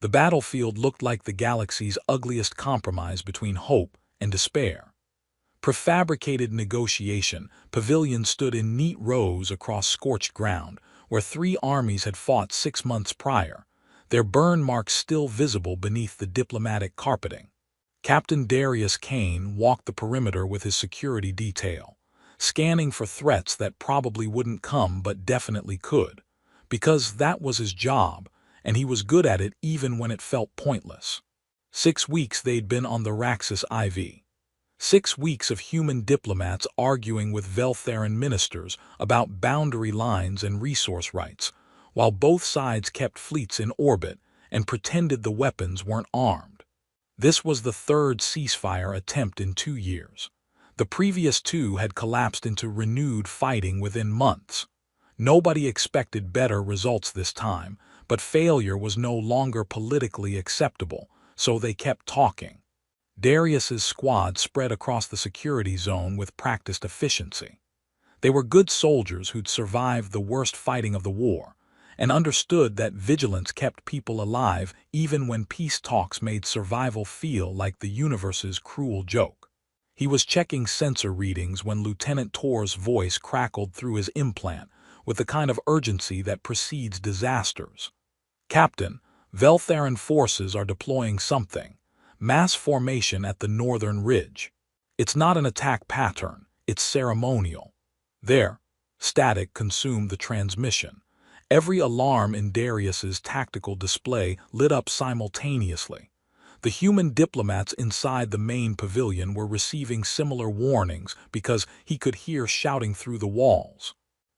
The battlefield looked like the galaxy's ugliest compromise between hope and despair. Prefabricated negotiation pavilions stood in neat rows across scorched ground, where 3 armies had fought 6 months prior, their burn marks still visible beneath the diplomatic carpeting. Captain Darius Kane walked the perimeter with his security detail, scanning for threats that probably wouldn't come but definitely could, because that was his job, and he was good at it even when it felt pointless. 6 weeks they'd been on the Raxus IV. 6 weeks of human diplomats arguing with Veltheran ministers about boundary lines and resource rights, while both sides kept fleets in orbit and pretended the weapons weren't armed. This was the 3rd ceasefire attempt in 2 years. The previous 2 had collapsed into renewed fighting within months. Nobody expected better results this time, but failure was no longer politically acceptable, so they kept talking. Darius's squad spread across the security zone with practiced efficiency. They were good soldiers who'd survived the worst fighting of the war, and understood that vigilance kept people alive even when peace talks made survival feel like the universe's cruel joke. He was checking sensor readings when Lieutenant Tor's voice crackled through his implant with the kind of urgency that precedes disasters. "Captain, Veltheran forces are deploying something. Mass formation at the northern ridge. It's not an attack pattern, it's ceremonial." There, static consumed the transmission. Every alarm in Darius's tactical display lit up simultaneously. The human diplomats inside the main pavilion were receiving similar warnings because he could hear shouting through the walls.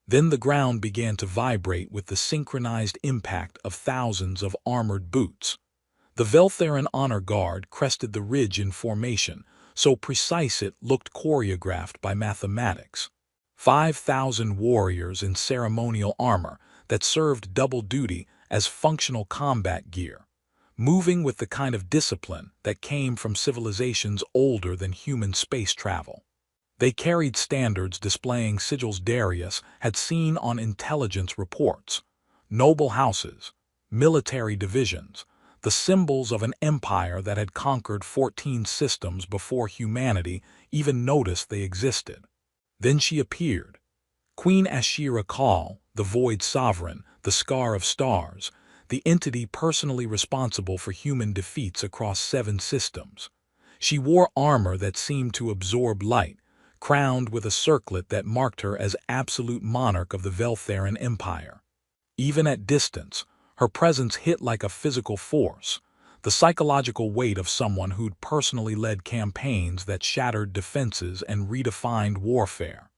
Then the ground began to vibrate with the synchronized impact of thousands of armored boots. The Veltheran honor guard crested the ridge in formation, so precise it looked choreographed by mathematics. 5,000 warriors in ceremonial armor that served double duty as functional combat gear, moving with the kind of discipline that came from civilizations older than human space travel. They carried standards displaying sigils Darius had seen on intelligence reports: noble houses, military divisions, the symbols of an empire that had conquered 14 systems before humanity even noticed they existed. Then she appeared. Queen HFY-style, the Void Sovereign, the Scar of Stars, the entity personally responsible for human defeats across 7 systems. She wore armor that seemed to absorb light, crowned with a circlet that marked her as absolute monarch of the Veltheran Empire. Even at distance, her presence hit like a physical force, the psychological weight of someone who'd personally led campaigns that shattered defenses and redefined warfare.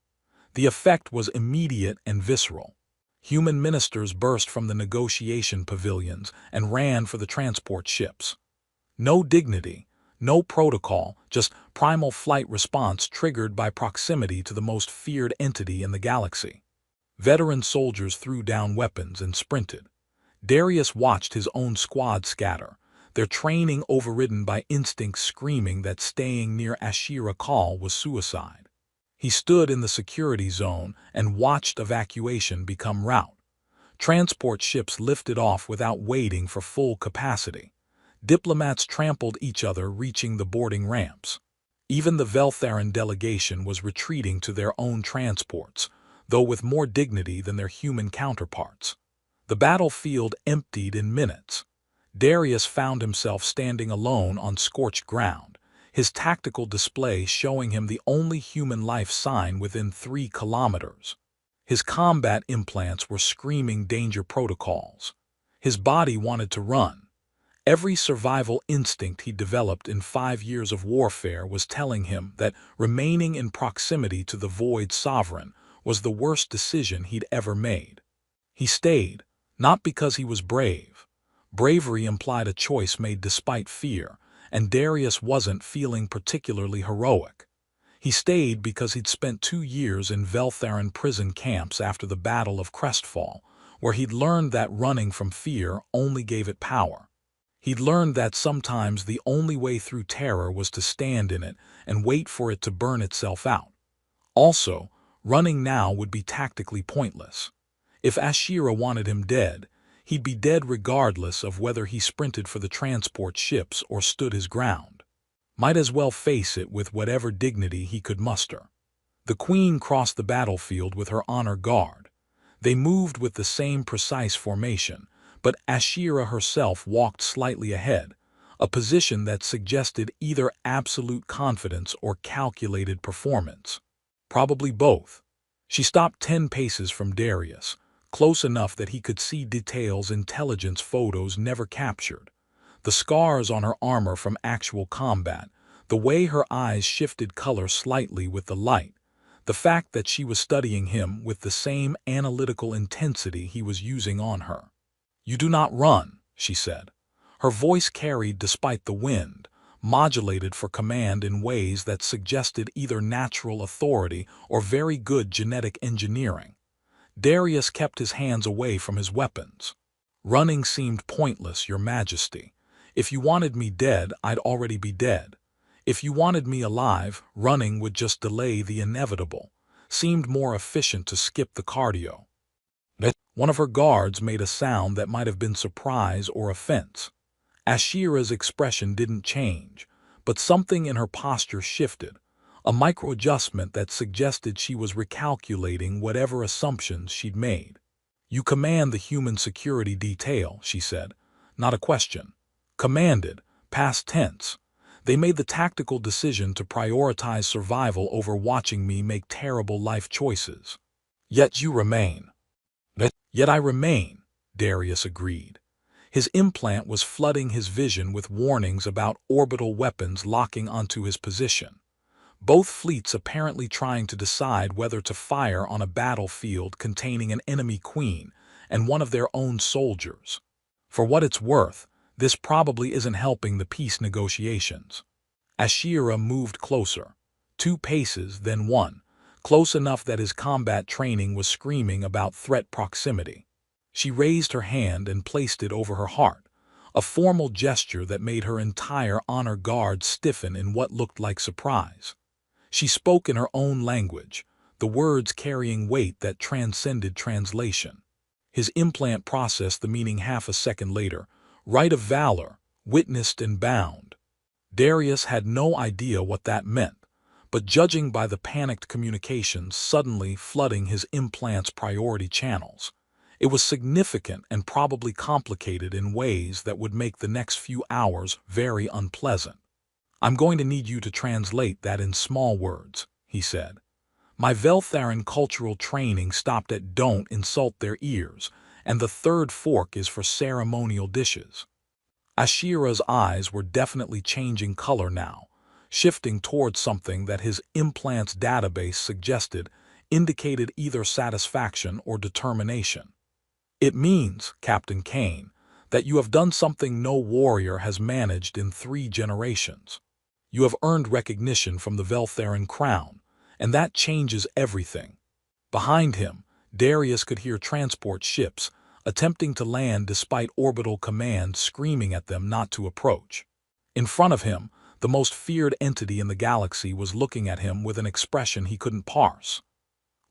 The effect was immediate and visceral. Human ministers burst from the negotiation pavilions and ran for the transport ships. No dignity, no protocol, just primal flight response triggered by proximity to the most feared entity in the galaxy. Veteran soldiers threw down weapons and sprinted. Darius watched his own squad scatter, their training overridden by instincts screaming that staying near HFY-style was suicide. He stood in the security zone and watched evacuation become rout. Transport ships lifted off without waiting for full capacity. Diplomats trampled each other reaching the boarding ramps. Even the Veltheran delegation was retreating to their own transports, though with more dignity than their human counterparts. The battlefield emptied in minutes. Darius found himself standing alone on scorched ground, his tactical display showing him the only human life sign within 3 kilometers. His combat implants were screaming danger protocols. His body wanted to run. Every survival instinct he developed in 5 years of warfare was telling him that remaining in proximity to the Void Sovereign was the worst decision he'd ever made. He stayed, not because he was brave. Bravery implied a choice made despite fear, and Darius wasn't feeling particularly heroic. He stayed because he'd spent 2 years in Veltheran prison camps after the Battle of Crestfall, where he'd learned that running from fear only gave it power. He'd learned that sometimes the only way through terror was to stand in it and wait for it to burn itself out. Also, running now would be tactically pointless. If Ashira wanted him dead, He'd be dead regardless of whether he sprinted for the transport ships or stood his ground. Might as well face it with whatever dignity he could muster. The Queen crossed the battlefield with her honor guard. They moved with the same precise formation, but Ashira herself walked slightly ahead, a position that suggested either absolute confidence or calculated performance. Probably both. She stopped 10 paces from Darius, close enough that he could see details intelligence photos never captured. The scars on her armor from actual combat, the way her eyes shifted color slightly with the light, the fact that she was studying him with the same analytical intensity he was using on her. "You do not run," she said. Her voice carried despite the wind, modulated for command in ways that suggested either natural authority or very good genetic engineering. Darius kept his hands away from his weapons. "Running seemed pointless, Your Majesty. If you wanted me dead, I'd already be dead. If you wanted me alive, running would just delay the inevitable. Seemed more efficient to skip the cardio." One of her guards made a sound that might have been surprise or offense. Ashira's expression didn't change, but something in her posture shifted, a micro-adjustment that suggested she was recalculating whatever assumptions she'd made. "You command the human security detail," she said. "Not a question." Commanded, past tense. They made the tactical decision to prioritize survival over watching me make terrible life choices. "Yet you remain." "Yet I remain," Darius agreed. His implant was flooding his vision with warnings about orbital weapons locking onto his position. Both fleets apparently trying to decide whether to fire on a battlefield containing an enemy queen and one of their own soldiers. For what it's worth, this probably isn't helping the peace negotiations. Ashira moved closer, 2 paces, then 1, close enough that his combat training was screaming about threat proximity. She raised her hand and placed it over her heart, a formal gesture that made her entire honor guard stiffen in what looked like surprise. She spoke in her own language, the words carrying weight that transcended translation. His implant processed the meaning half a second later: right of valor, witnessed and bound. Darius had no idea what that meant, but judging by the panicked communications suddenly flooding his implant's priority channels, it was significant and probably complicated in ways that would make the next few hours very unpleasant. "I'm going to need you to translate that in small words," he said. "My Veltharan cultural training stopped at 'don't insult their ears,' and the third fork is for ceremonial dishes." Ashira's eyes were definitely changing color now, shifting towards something that his implant's database suggested indicated either satisfaction or determination. "It means, Captain Kane, that you have done something no warrior has managed in 3 generations. You have earned recognition from the Veltharan crown, and that changes everything." Behind him, Darius could hear transport ships attempting to land despite orbital commands screaming at them not to approach. In front of him, the most feared entity in the galaxy was looking at him with an expression he couldn't parse.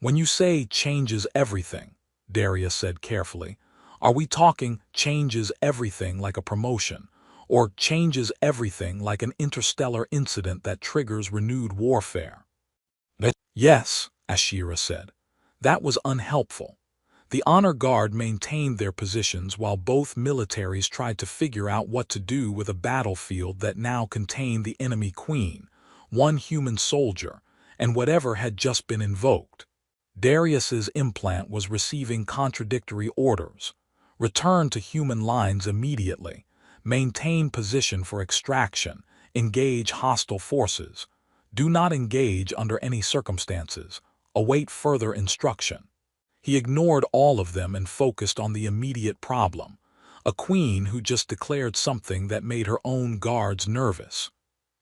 "When you say changes everything," Darius said carefully, "are we talking changes everything like a promotion, or changes everything like an interstellar incident that triggers renewed warfare?" "Yes," Ashira said. That was unhelpful. The honor guard maintained their positions while both militaries tried to figure out what to do with a battlefield that now contained the enemy queen, 1 human soldier, and whatever had just been invoked. Darius's implant was receiving contradictory orders: return to human lines immediately, maintain position for extraction, engage hostile forces, do not engage under any circumstances, await further instruction. He ignored all of them and focused on the immediate problem: a queen who just declared something that made her own guards nervous.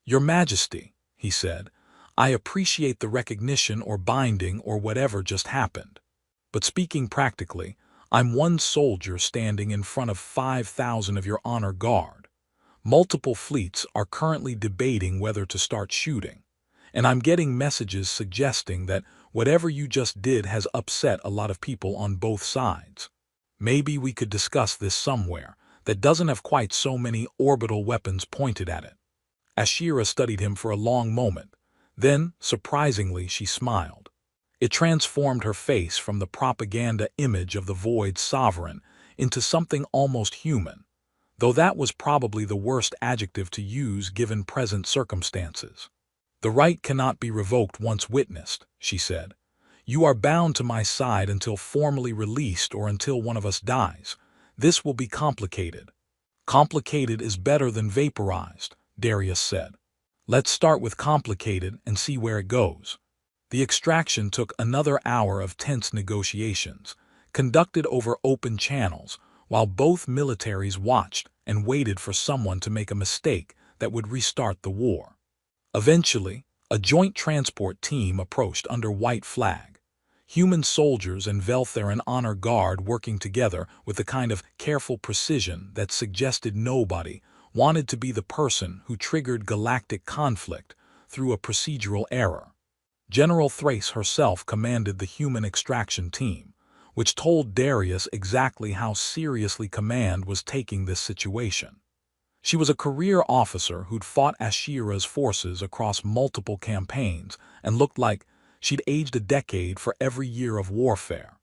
"Your Majesty," he said, "I appreciate the recognition or binding or whatever just happened. But speaking practically, I'm 1 soldier standing in front of 5,000 of your honor guard. Multiple fleets are currently debating whether to start shooting, and I'm getting messages suggesting that whatever you just did has upset a lot of people on both sides. Maybe we could discuss this somewhere that doesn't have quite so many orbital weapons pointed at it. Ashira studied him for a long moment. Then, surprisingly, she smiled. It transformed her face from the propaganda image of the Void Sovereign into something almost human, though that was probably the worst adjective to use given present circumstances. "The right cannot be revoked once witnessed," she said. "You are bound to my side until formally released or until one of us dies. This will be complicated." "Complicated is better than vaporized," Darius said. "Let's start with complicated and see where it goes." The extraction took another hour of tense negotiations, conducted over open channels, while both militaries watched and waited for someone to make a mistake that would restart the war. Eventually, a joint transport team approached under white flag. Human soldiers and Veltheran honor guard working together with the kind of careful precision that suggested nobody wanted to be the person who triggered galactic conflict through a procedural error. General Thrace herself commanded the human extraction team, which told Darius exactly how seriously command was taking this situation. She was a career officer who'd fought Ashira's forces across multiple campaigns and looked like she'd aged a decade for every year of warfare.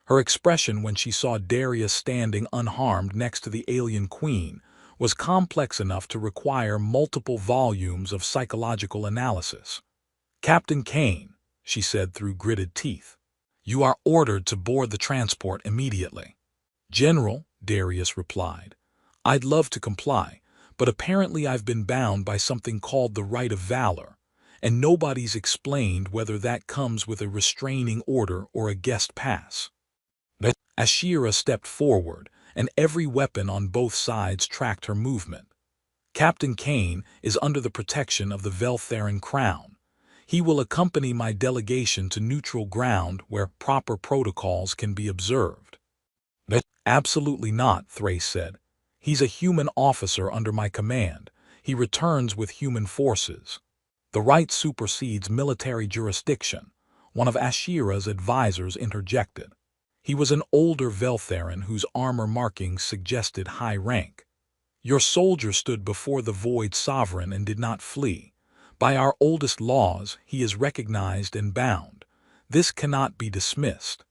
Her expression when she saw Darius standing unharmed next to the alien queen was complex enough to require multiple volumes of psychological analysis. "Captain Kane," she said through gritted teeth, "you are ordered to board the transport immediately." "General," Darius replied, "I'd love to comply, but apparently I've been bound by something called the right of valor, and nobody's explained whether that comes with a restraining order or a guest pass." Ashira stepped forward, and every weapon on both sides tracked her movement. "Captain Kane is under the protection of the Veltheran Crown. He will accompany my delegation to neutral ground where proper protocols can be observed." "Absolutely not," Thrace said. "He's a human officer under my command. He returns with human forces." "The right supersedes military jurisdiction," one of Ashira's advisors interjected. He was an older Veltheran whose armor markings suggested high rank. "Your soldier stood before the Void Sovereign and did not flee. By our oldest laws, he is recognized and bound. This cannot be dismissed."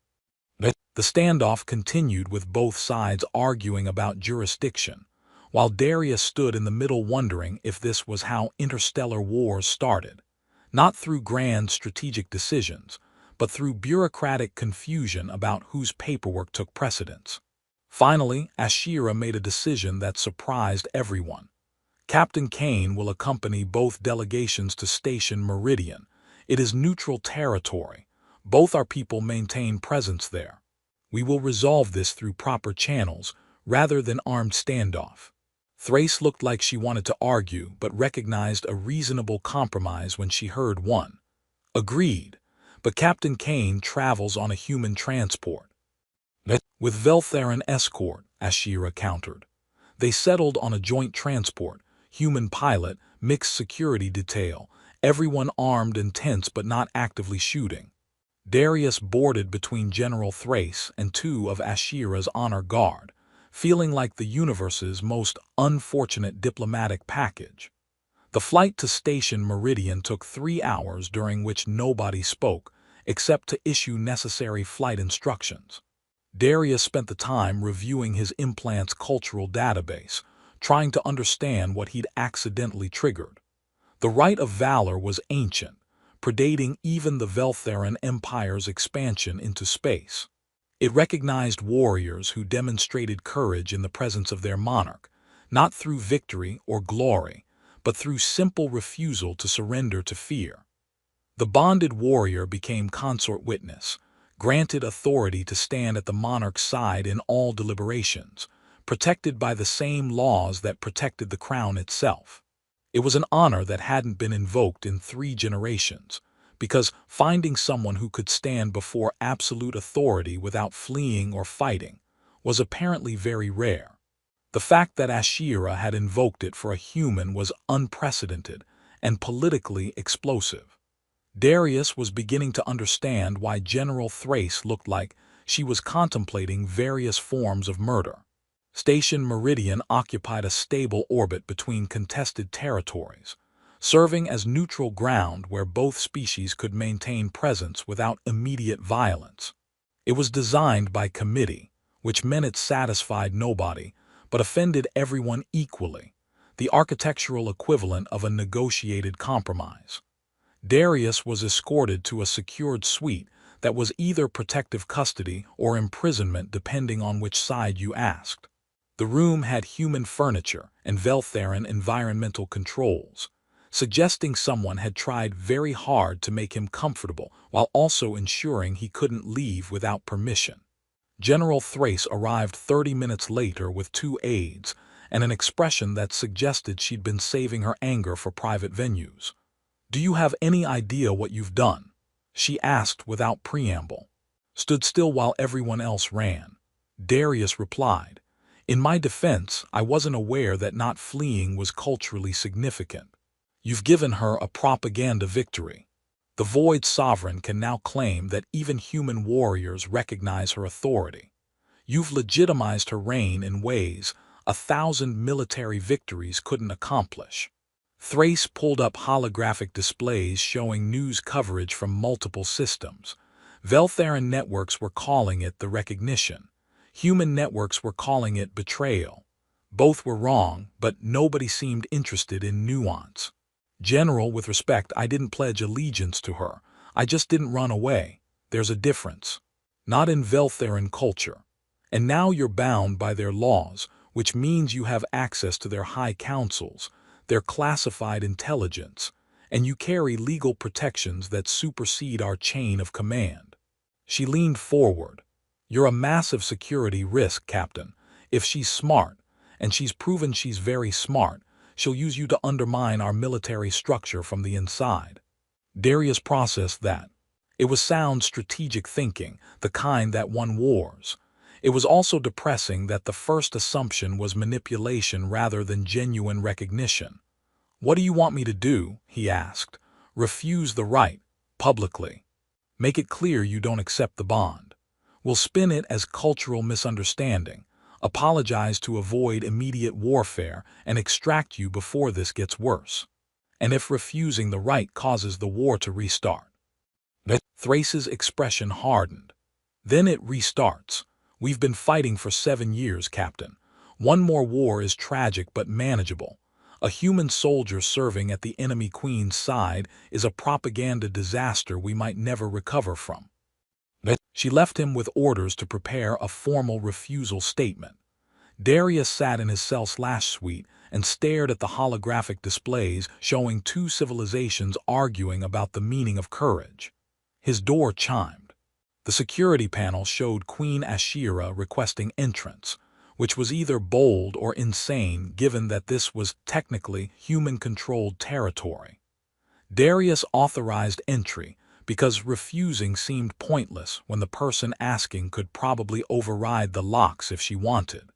The standoff continued with both sides arguing about jurisdiction, while Darius stood in the middle wondering if this was how interstellar wars started, not through grand strategic decisions, but through bureaucratic confusion about whose paperwork took precedence. Finally, Ashira made a decision that surprised everyone. "Captain Kane will accompany both delegations to Station Meridian. It is neutral territory. Both our people maintain presence there. We will resolve this through proper channels, rather than armed standoff." Thrace looked like she wanted to argue, but recognized a reasonable compromise when she heard one. "Agreed, but Captain Kane travels on a human transport." "With Veltheran escort," Ashira countered. They settled on a joint transport, human pilot, mixed security detail, everyone armed and tense but not actively shooting. Darius boarded between General Thrace and two of Ashira's honor guard, feeling like the universe's most unfortunate diplomatic package. The flight to Station Meridian took 3 hours, during which nobody spoke, except to issue necessary flight instructions. Darius spent the time reviewing his implant's cultural database, trying to understand what he'd accidentally triggered. The right of valor was ancient, predating even the Veltheran Empire's expansion into space. It recognized warriors who demonstrated courage in the presence of their monarch, not through victory or glory, but through simple refusal to surrender to fear. The bonded warrior became consort witness, granted authority to stand at the monarch's side in all deliberations, protected by the same laws that protected the crown itself. It was an honor that hadn't been invoked in 3 generations, because finding someone who could stand before absolute authority without fleeing or fighting was apparently very rare. The fact that Ashira had invoked it for a human was unprecedented and politically explosive. Darius was beginning to understand why General Thrace looked like she was contemplating various forms of murder. Station Meridian occupied a stable orbit between contested territories, serving as neutral ground where both species could maintain presence without immediate violence. It was designed by committee, which meant it satisfied nobody, but offended everyone equally, the architectural equivalent of a negotiated compromise. Darius was escorted to a secured suite that was either protective custody or imprisonment depending on which side you asked. The room had human furniture and Veltheran environmental controls, suggesting someone had tried very hard to make him comfortable while also ensuring he couldn't leave without permission. General Thrace arrived 30 minutes later with 2 aides and an expression that suggested she'd been saving her anger for private venues. "Do you have any idea what you've done?" she asked without preamble. "Stood still while everyone else ran," Darius replied. "In my defense, I wasn't aware that not fleeing was culturally significant. You've given her a propaganda victory. The Void Sovereign can now claim that even human warriors recognize her authority. You've legitimized her reign in ways 1,000 military victories couldn't accomplish." Thrace pulled up holographic displays showing news coverage from multiple systems. Veltheran networks were calling it the recognition. Human networks were calling it betrayal. Both were wrong, but nobody seemed interested in nuance. "General, with respect, I didn't pledge allegiance to her. I just didn't run away. There's a difference. Not in Veltheran culture. And now you're bound by their laws, which means you have access to their high councils, their classified intelligence, and you carry legal protections that supersede our chain of command." She leaned forward. "You're a massive security risk, Captain. If she's smart, and she's proven she's very smart, she'll use you to undermine our military structure from the inside." Darius processed that. It was sound strategic thinking, the kind that won wars. It was also depressing that the first assumption was manipulation rather than genuine recognition. "What do you want me to do?" he asked. "Refuse the right, publicly. Make it clear you don't accept the bond. We'll spin it as cultural misunderstanding, apologize to avoid immediate warfare, and extract you before this gets worse. And if refusing the right causes the war to restart." Thrace's expression hardened. "Then it restarts. We've been fighting for 7 years, Captain. One more war is tragic but manageable. A human soldier serving at the enemy queen's side is a propaganda disaster we might never recover from." She left him with orders to prepare a formal refusal statement. Darius sat in his cell/suite and stared at the holographic displays showing 2 civilizations arguing about the meaning of courage. His door chimed. The security panel showed Queen Ashira requesting entrance, which was either bold or insane given that this was technically human-controlled territory. Darius authorized entry because refusing seemed pointless when the person asking could probably override the locks if she wanted.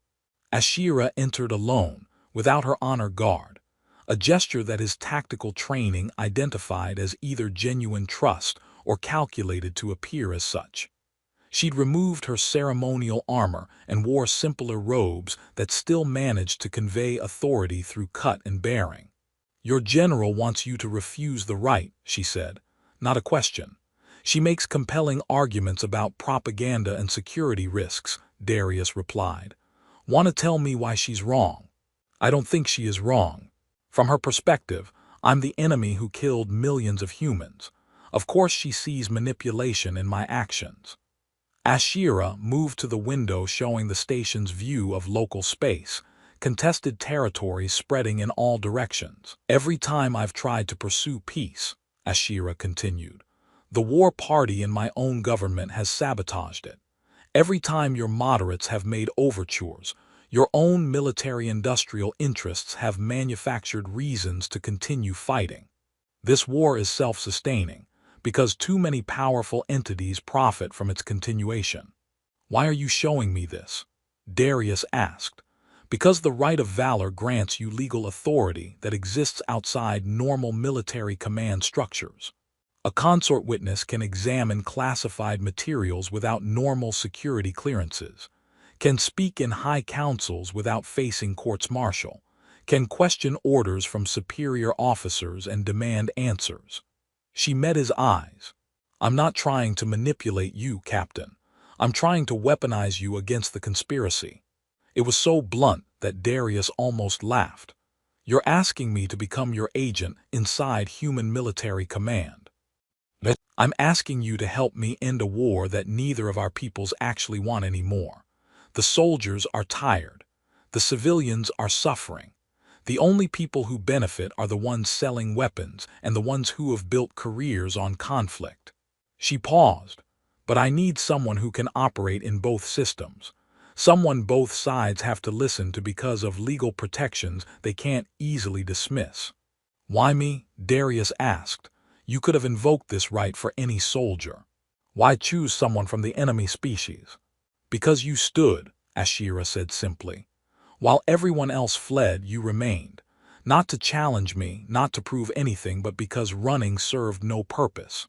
Ashira entered alone, without her honor guard, a gesture that his tactical training identified as either genuine trust or calculated to appear as such. She'd removed her ceremonial armor and wore simpler robes that still managed to convey authority through cut and bearing. "Your general wants you to refuse the right," she said. "Not a question. She makes compelling arguments about propaganda and security risks," Darius replied. "Want to tell me why she's wrong?" "I don't think she is wrong. From her perspective, I'm the enemy who killed millions of humans. Of course she sees manipulation in my actions." Ashira moved to the window showing the station's view of local space, contested territories spreading in all directions. "Every time I've tried to pursue peace," Ashira continued, "the war party in my own government has sabotaged it. Every time your moderates have made overtures, your own military-industrial interests have manufactured reasons to continue fighting. This war is self-sustaining, because too many powerful entities profit from its continuation." "Why are you showing me this?" Darius asked. "Because the right of valor grants you legal authority that exists outside normal military command structures." A consort witness can examine classified materials without normal security clearances, can speak in high councils without facing courts-martial, can question orders from superior officers and demand answers. She met his eyes. "I'm not trying to manipulate you, Captain. I'm trying to weaponize you against the conspiracy." It was so blunt that Darius almost laughed. "You're asking me to become your agent inside human military command. I'm asking you to help me end a war that neither of our peoples actually want anymore. The soldiers are tired. The civilians are suffering. The only people who benefit are the ones selling weapons and the ones who have built careers on conflict." She paused. "But I need someone who can operate in both systems. Someone both sides have to listen to because of legal protections they can't easily dismiss." "Why me?" Darius asked. "You could have invoked this right for any soldier. Why choose someone from the enemy species?" "Because you stood," Ashira said simply. "While everyone else fled, you remained. Not to challenge me, not to prove anything, but because running served no purpose.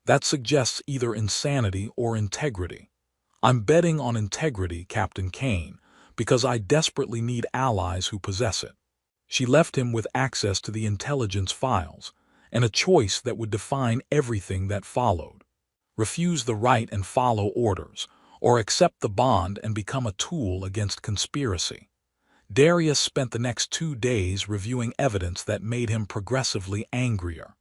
That suggests either insanity or integrity. I'm betting on integrity, Captain Kane, because I desperately need allies who possess it." She left him with access to the intelligence files, and a choice that would define everything that followed. Refuse the right and follow orders, or accept the bond and become a tool against conspiracy. Darius spent the next 2 days reviewing evidence that made him progressively angrier.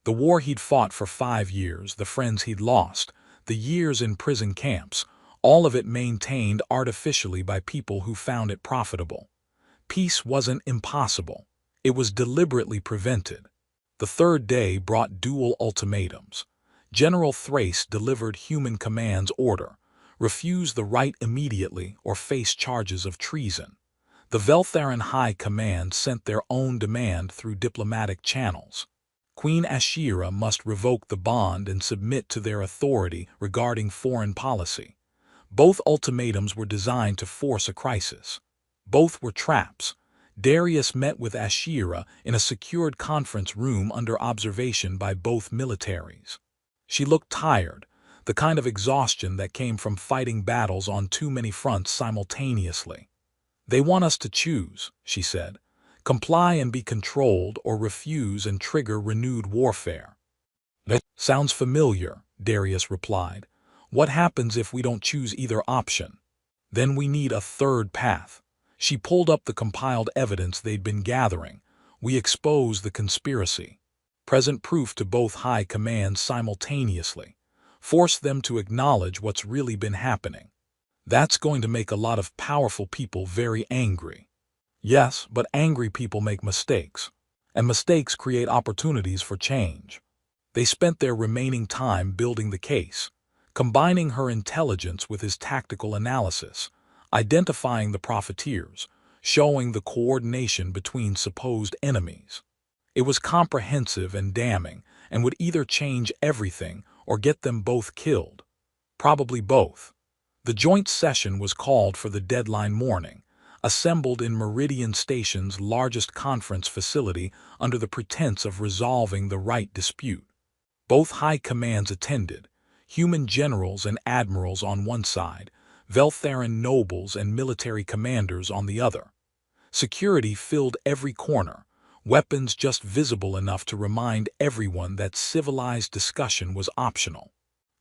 The war he'd fought for 5 years, the friends he'd lost, the years in prison camps, all of it maintained artificially by people who found it profitable. Peace wasn't impossible. It was deliberately prevented. The third day brought dual ultimatums. General Thrace delivered Human Command's order: refuse the right immediately or face charges of treason. The Veltharan High Command sent their own demand through diplomatic channels. Queen Ashira must revoke the bond and submit to their authority regarding foreign policy. Both ultimatums were designed to force a crisis. Both were traps. Darius met with Ashira in a secured conference room under observation by both militaries. She looked tired, the kind of exhaustion that came from fighting battles on too many fronts simultaneously. "They want us to choose," she said. "Comply and be controlled, or refuse and trigger renewed warfare." "That sounds familiar," Darius replied. "What happens if we don't choose either option?" "Then we need a third path." She pulled up the compiled evidence they'd been gathering. "We expose the conspiracy. Present proof to both high commands simultaneously. Force them to acknowledge what's really been happening. That's going to make a lot of powerful people very angry." "Yes, but angry people make mistakes. And mistakes create opportunities for change." They spent their remaining time building the case, combining her intelligence with his tactical analysis, identifying the profiteers, showing the coordination between supposed enemies. It was comprehensive and damning, and would either change everything or get them both killed. Probably both. The joint session was called for the deadline morning, assembled in Meridian Station's largest conference facility under the pretense of resolving the right dispute. Both high commands attended, human generals and admirals on one side, Veltharan nobles and military commanders on the other. Security filled every corner, weapons just visible enough to remind everyone that civilized discussion was optional.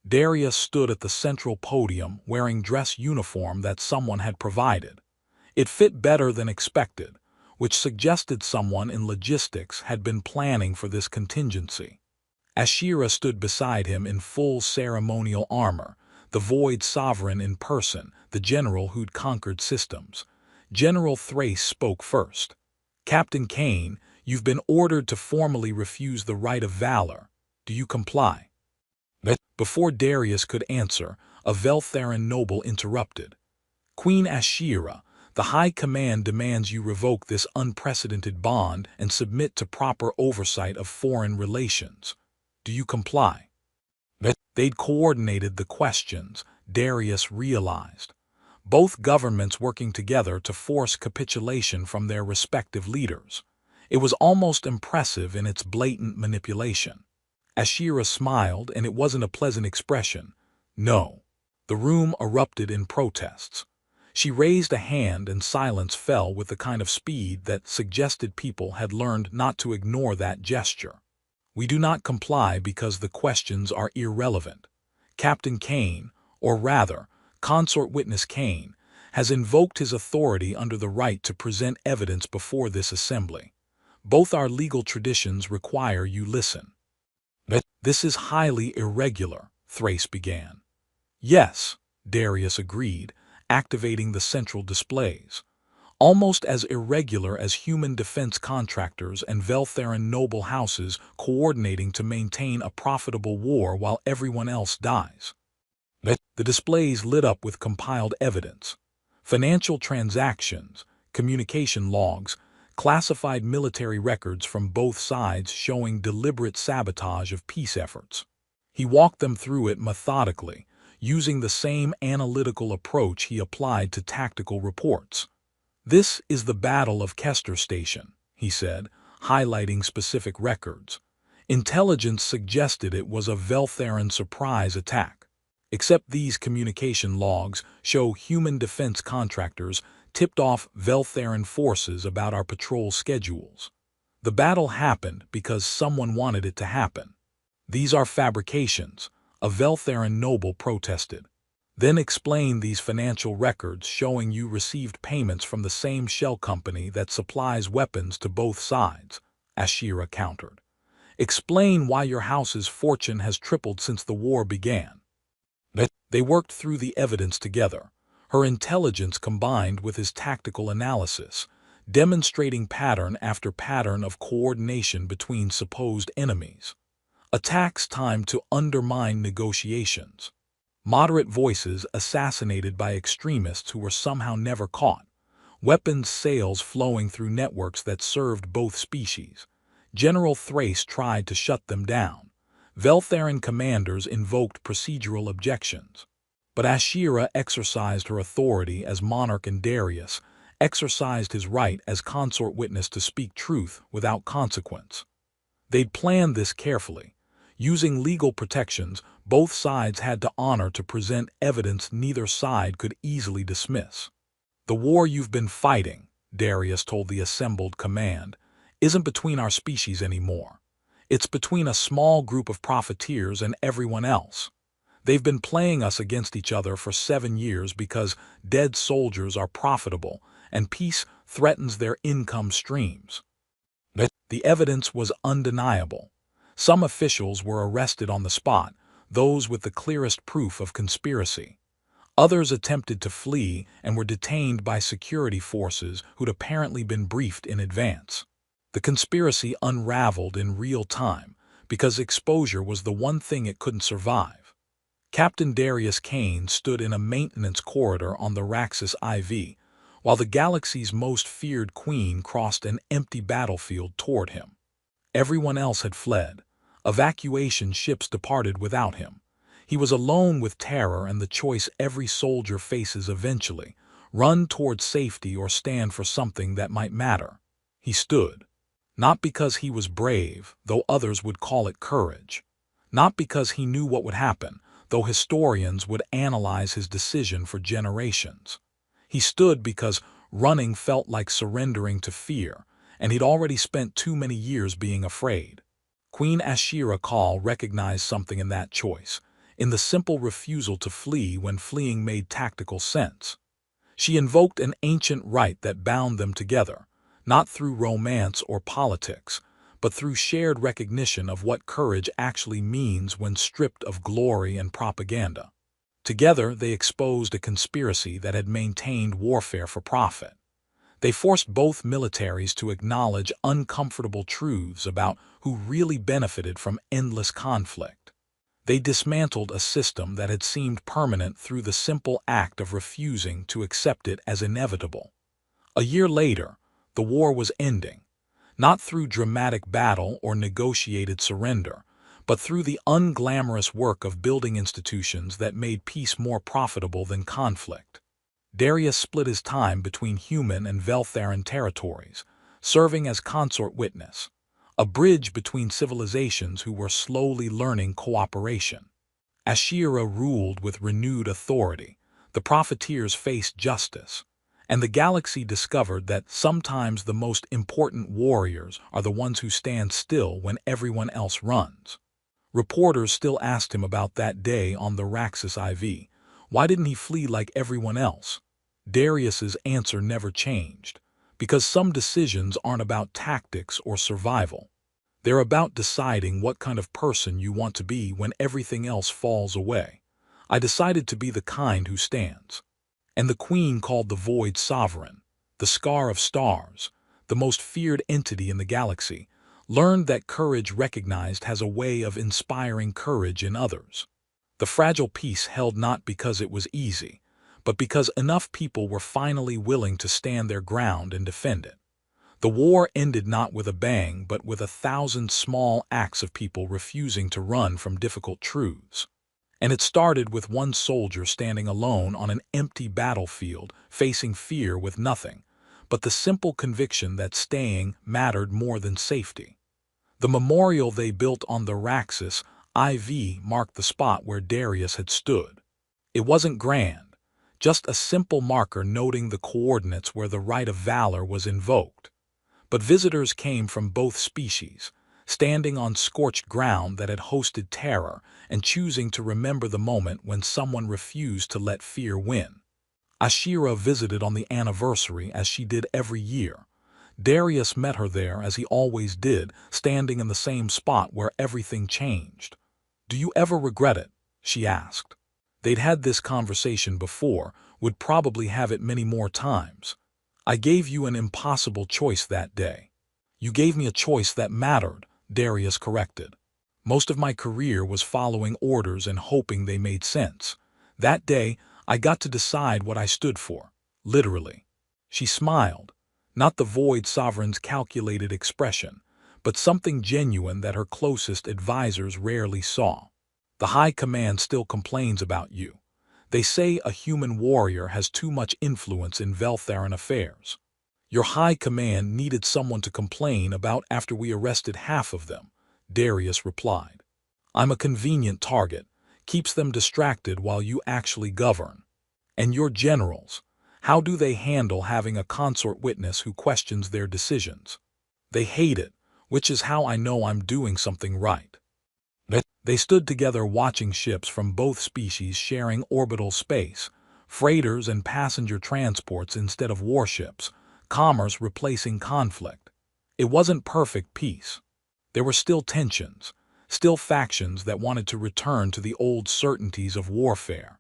Darius stood at the central podium wearing dress uniform that someone had provided. It fit better than expected, which suggested someone in logistics had been planning for this contingency. Ashira stood beside him in full ceremonial armor, the Void Sovereign in person, the general who'd conquered systems. General Thrace spoke first. "Captain Kane, you've been ordered to formally refuse the right of valor. Do you comply?" Before Darius could answer, a Veltharan noble interrupted. "Queen Ashira, the High Command demands you revoke this unprecedented bond and submit to proper oversight of foreign relations. Do you comply?" They'd coordinated the questions, Darius realized. Both governments working together to force capitulation from their respective leaders. It was almost impressive in its blatant manipulation. Ashira smiled, and it wasn't a pleasant expression. No. The room erupted in protests. She raised a hand and silence fell with the kind of speed that suggested people had learned not to ignore that gesture. We do not comply because the questions are irrelevant. Captain Kane, or rather, Consort Witness Kane, has invoked his authority under the right to present evidence before this assembly. Both our legal traditions require you listen. But this is highly irregular, Thrace began. Yes, Darius agreed, activating the central displays. Almost as irregular as human defense contractors and Veltheran noble houses coordinating to maintain a profitable war while everyone else dies. But the displays lit up with compiled evidence. Financial transactions, communication logs, classified military records from both sides showing deliberate sabotage of peace efforts. He walked them through it methodically, using the same analytical approach he applied to tactical reports. This is the Battle of Kester Station, he said, highlighting specific records. Intelligence suggested it was a Veltheran surprise attack. Except these communication logs show human defense contractors tipped off Veltheran forces about our patrol schedules. The battle happened because someone wanted it to happen. These are fabrications, a Veltheran noble protested. Then explain these financial records showing you received payments from the same shell company that supplies weapons to both sides, Ashira countered. Explain why your house's fortune has tripled since the war began. They worked through the evidence together, her intelligence combined with his tactical analysis, demonstrating pattern after pattern of coordination between supposed enemies. Attacks timed to undermine negotiations. Moderate voices assassinated by extremists who were somehow never caught. Weapons sales flowing through networks that served both species. General Thrace tried to shut them down. Veltheran commanders invoked procedural objections. But Ashira exercised her authority as monarch, and Darius exercised his right as consort witness to speak truth without consequence. They'd planned this carefully. Using legal protections, both sides had to honor to present evidence neither side could easily dismiss. The war you've been fighting, Darius told the assembled command, isn't between our species anymore. It's between a small group of profiteers and everyone else. They've been playing us against each other for 7 years because dead soldiers are profitable and peace threatens their income streams. But the evidence was undeniable. Some officials were arrested on the spot, those with the clearest proof of conspiracy. Others attempted to flee and were detained by security forces who'd apparently been briefed in advance. The conspiracy unraveled in real time because exposure was the one thing it couldn't survive. Captain Darius Kane stood in a maintenance corridor on the Raxus IV, while the galaxy's most feared queen crossed an empty battlefield toward him. Everyone else had fled. Evacuation ships departed without him. He was alone with terror and the choice every soldier faces eventually: run toward safety or stand for something that might matter. He stood. Not because he was brave, though others would call it courage. Not because he knew what would happen, though historians would analyze his decision for generations. He stood because running felt like surrendering to fear, and he'd already spent too many years being afraid. Queen Ashira Kal recognized something in that choice, in the simple refusal to flee when fleeing made tactical sense. She invoked an ancient right that bound them together, not through romance or politics, but through shared recognition of what courage actually means when stripped of glory and propaganda. Together, they exposed a conspiracy that had maintained warfare for profit. They forced both militaries to acknowledge uncomfortable truths about who really benefited from endless conflict. They dismantled a system that had seemed permanent through the simple act of refusing to accept it as inevitable. A year later, the war was ending, not through dramatic battle or negotiated surrender, but through the unglamorous work of building institutions that made peace more profitable than conflict. Darius split his time between human and Veltheran territories, serving as consort witness, a bridge between civilizations who were slowly learning cooperation. Ashira ruled with renewed authority, the profiteers faced justice, and the galaxy discovered that sometimes the most important warriors are the ones who stand still when everyone else runs. Reporters still asked him about that day on the Raxus IV. Why didn't he flee like everyone else? Darius's answer never changed, because some decisions aren't about tactics or survival. They're about deciding what kind of person you want to be when everything else falls away. I decided to be the kind who stands. And the queen called the void sovereign, the scar of stars, the most feared entity in the galaxy, learned that courage recognized has a way of inspiring courage in others. The fragile peace held not because it was easy, but because enough people were finally willing to stand their ground and defend it. The war ended not with a bang, but with 1,000 small acts of people refusing to run from difficult truths. And it started with one soldier standing alone on an empty battlefield, facing fear with nothing, but the simple conviction that staying mattered more than safety. The memorial they built on the Raxus IV marked the spot where Darius had stood. It wasn't grand, just a simple marker noting the coordinates where the right of valor was invoked. But visitors came from both species, standing on scorched ground that had hosted terror and choosing to remember the moment when someone refused to let fear win. Ashira visited on the anniversary as she did every year. Darius met her there as he always did, standing in the same spot where everything changed. "Do you ever regret it?" she asked. They'd had this conversation before, would probably have it many more times. "I gave you an impossible choice that day." "You gave me a choice that mattered," Darius corrected. "Most of my career was following orders and hoping they made sense. That day, I got to decide what I stood for, literally." She smiled, not the void sovereign's calculated expression, but something genuine that her closest advisors rarely saw. "The High Command still complains about you. They say a human warrior has too much influence in Veltharan affairs." "Your High Command needed someone to complain about after we arrested half of them," Darius replied. "I'm a convenient target, keeps them distracted while you actually govern. And your generals, how do they handle having a consort witness who questions their decisions?" "They hate it, which is how I know I'm doing something right." They stood together watching ships from both species sharing orbital space, freighters and passenger transports instead of warships, commerce replacing conflict. It wasn't perfect peace. There were still tensions, still factions that wanted to return to the old certainties of warfare.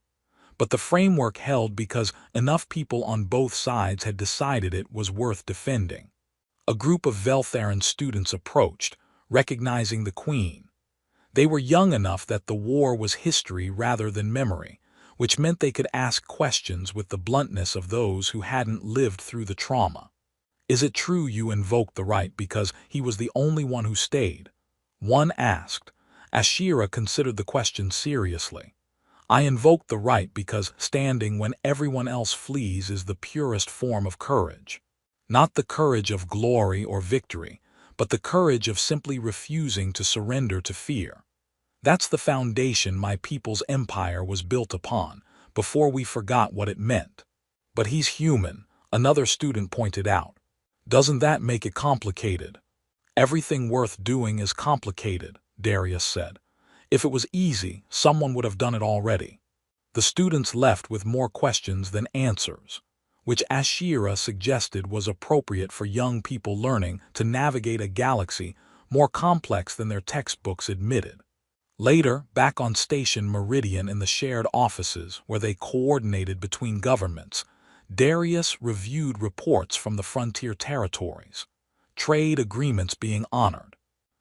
But the framework held because enough people on both sides had decided it was worth defending. A group of Veltharan students approached, recognizing the Queen. They were young enough that the war was history rather than memory, which meant they could ask questions with the bluntness of those who hadn't lived through the trauma. "Is it true you invoked the right because he was the only one who stayed?" one asked. Ashira considered the question seriously. "I invoked the right because standing when everyone else flees is the purest form of courage. Not the courage of glory or victory, but the courage of simply refusing to surrender to fear. That's the foundation my people's empire was built upon, before we forgot what it meant." "But he's human," another student pointed out. "Doesn't that make it complicated?" "Everything worth doing is complicated," Darius said. "If it was easy, someone would have done it already." The students left with more questions than answers, which Ashira suggested was appropriate for young people learning to navigate a galaxy more complex than their textbooks admitted. Later, back on Station Meridian in the shared offices where they coordinated between governments, Darius reviewed reports from the frontier territories. Trade agreements being honored.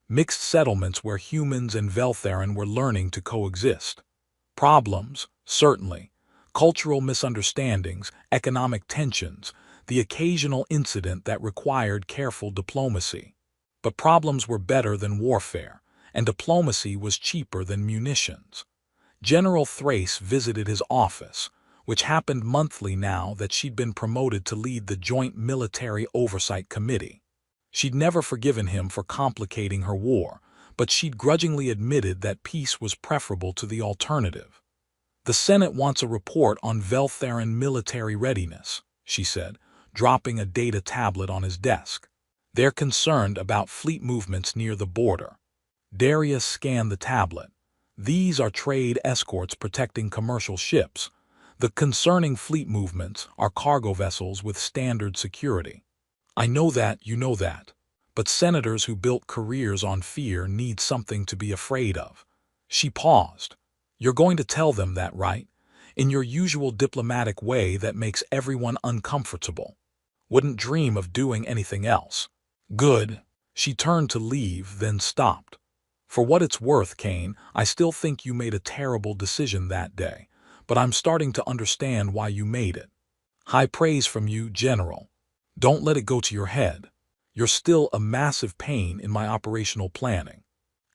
Mixed settlements where humans and Veltharan were learning to coexist. Problems, certainly. Cultural misunderstandings, economic tensions, the occasional incident that required careful diplomacy. But problems were better than warfare, and diplomacy was cheaper than munitions. General Thrace visited his office, which happened monthly now that she'd been promoted to lead the Joint Military Oversight Committee. She'd never forgiven him for complicating her war, but she'd grudgingly admitted that peace was preferable to the alternative. "The Senate wants a report on Veltheran military readiness," she said, dropping a data tablet on his desk. "They're concerned about fleet movements near the border." Darius scanned the tablet. "These are trade escorts protecting commercial ships. The concerning fleet movements are cargo vessels with standard security." "I know that, you know that. But senators who built careers on fear need something to be afraid of." She paused. "You're going to tell them that, right? In your usual diplomatic way that makes everyone uncomfortable." "Wouldn't dream of doing anything else." "Good." She turned to leave, then stopped. "For what it's worth, Kane, I still think you made a terrible decision that day, but I'm starting to understand why you made it. High praise from you, General. Don't let it go to your head. You're still a massive pain in my operational planning."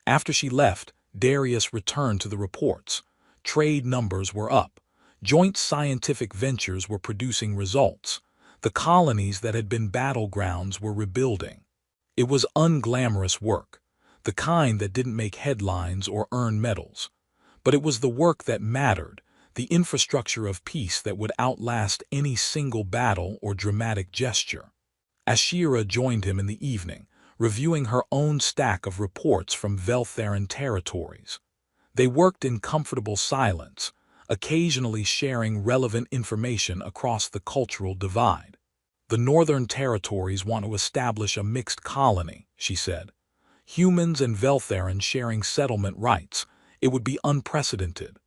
After she left, Darius returned to the reports. Trade numbers were up. Joint scientific ventures were producing results. The colonies that had been battlegrounds were rebuilding. It was unglamorous work, the kind that didn't make headlines or earn medals. But it was the work that mattered, the infrastructure of peace that would outlast any single battle or dramatic gesture. Ashira joined him in the evening, reviewing her own stack of reports from Veltheran territories. They worked in comfortable silence, occasionally sharing relevant information across the cultural divide. "The Northern Territories want to establish a mixed colony," she said. "Humans and Veltheran sharing settlement rights. It would be unprecedented."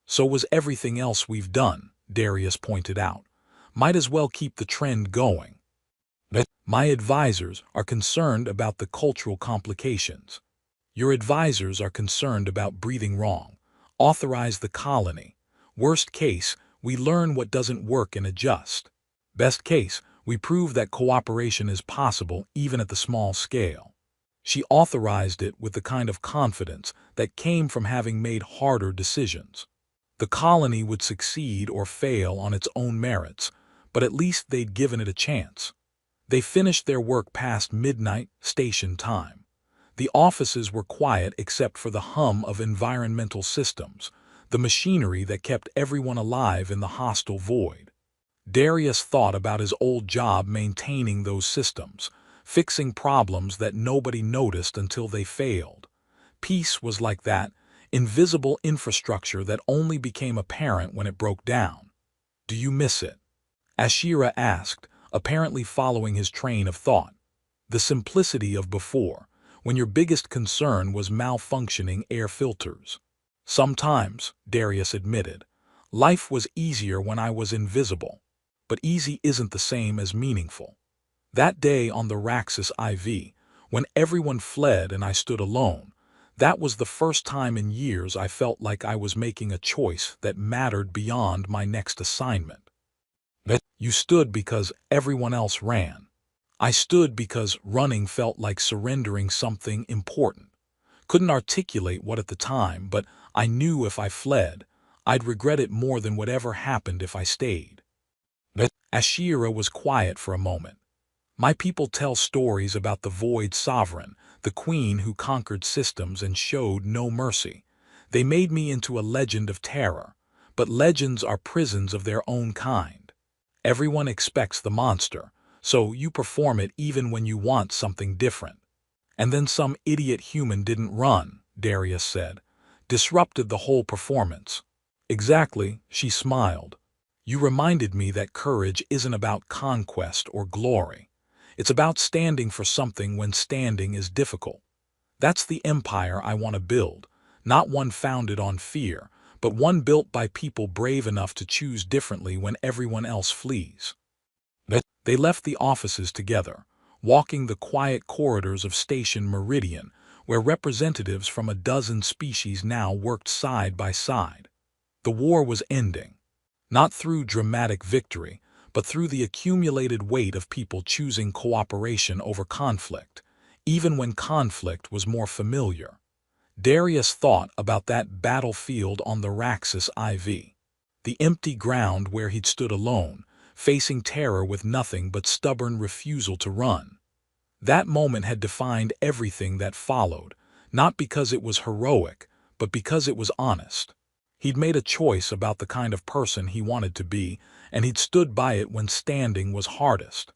"So was everything else we've done," Darius pointed out. "Might as well keep the trend going." "My advisors are concerned about the cultural complications." "Your advisors are concerned about breathing wrong. Authorize the colony. Worst case, we learn what doesn't work and adjust. Best case, we prove that cooperation is possible even at the small scale." She authorized it with the kind of confidence that came from having made harder decisions. The colony would succeed or fail on its own merits, but at least they'd given it a chance. They finished their work past midnight, station time. The offices were quiet except for the hum of environmental systems, the machinery that kept everyone alive in the hostile void. Darius thought about his old job maintaining those systems, fixing problems that nobody noticed until they failed. Peace was like that, invisible infrastructure that only became apparent when it broke down. "Do you miss it?" Ashira asked, apparently following his train of thought. "The simplicity of before, when your biggest concern was malfunctioning air filters." "Sometimes," Darius admitted. "Life was easier when I was invisible. But easy isn't the same as meaningful. That day on the Raxus IV, when everyone fled and I stood alone, that was the first time in years I felt like I was making a choice that mattered beyond my next assignment." "You stood because everyone else ran." "I stood because running felt like surrendering something important. Couldn't articulate what at the time, but I knew if I fled, I'd regret it more than whatever happened if I stayed." Ashira was quiet for a moment. "My people tell stories about the Void Sovereign, the queen who conquered systems and showed no mercy. They made me into a legend of terror, but legends are prisons of their own kind. Everyone expects the monster, so you perform it even when you want something different. And then some idiot human didn't run," Darius said. "Disrupted the whole performance." "Exactly," she smiled. "You reminded me that courage isn't about conquest or glory. It's about standing for something when standing is difficult. That's the empire I want to build, not one founded on fear, but one built by people brave enough to choose differently when everyone else flees." They left the offices together, walking the quiet corridors of Station Meridian, where representatives from a dozen species now worked side by side. The war was ending. Not through dramatic victory, but through the accumulated weight of people choosing cooperation over conflict, even when conflict was more familiar. Darius thought about that battlefield on the Raxus IV. The empty ground where he'd stood alone, facing terror with nothing but stubborn refusal to run. That moment had defined everything that followed, not because it was heroic, but because it was honest. He'd made a choice about the kind of person he wanted to be, and he'd stood by it when standing was hardest.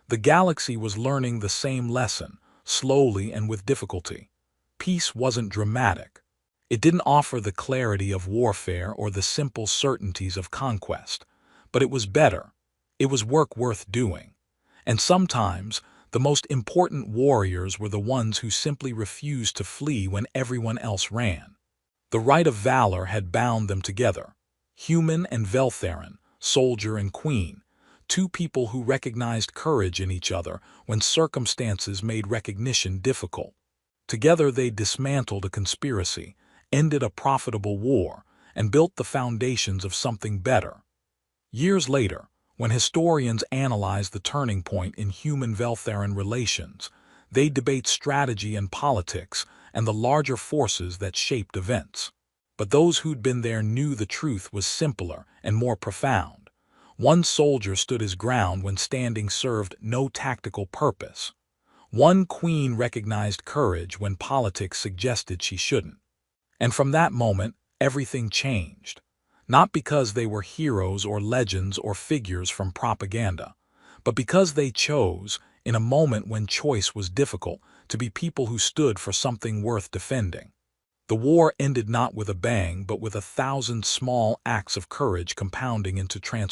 The galaxy was learning the same lesson, slowly and with difficulty. Peace wasn't dramatic. It didn't offer the clarity of warfare or the simple certainties of conquest. But it was better. It was work worth doing. And sometimes, the most important warriors were the ones who simply refused to flee when everyone else ran. The rite of valor had bound them together. Human and Veltheran, soldier and queen, two people who recognized courage in each other when circumstances made recognition difficult. Together they dismantled a conspiracy, ended a profitable war, and built the foundations of something better. Years later, when historians analyze the turning point in human-Veltheran relations, they debate strategy and politics and the larger forces that shaped events. But those who'd been there knew the truth was simpler and more profound. One soldier stood his ground when standing served no tactical purpose. One queen recognized courage when politics suggested she shouldn't. And from that moment, everything changed. Not because they were heroes or legends or figures from propaganda, but because they chose, in a moment when choice was difficult, to be people who stood for something worth defending. The war ended not with a bang, but with 1,000 small acts of courage compounding into transformation.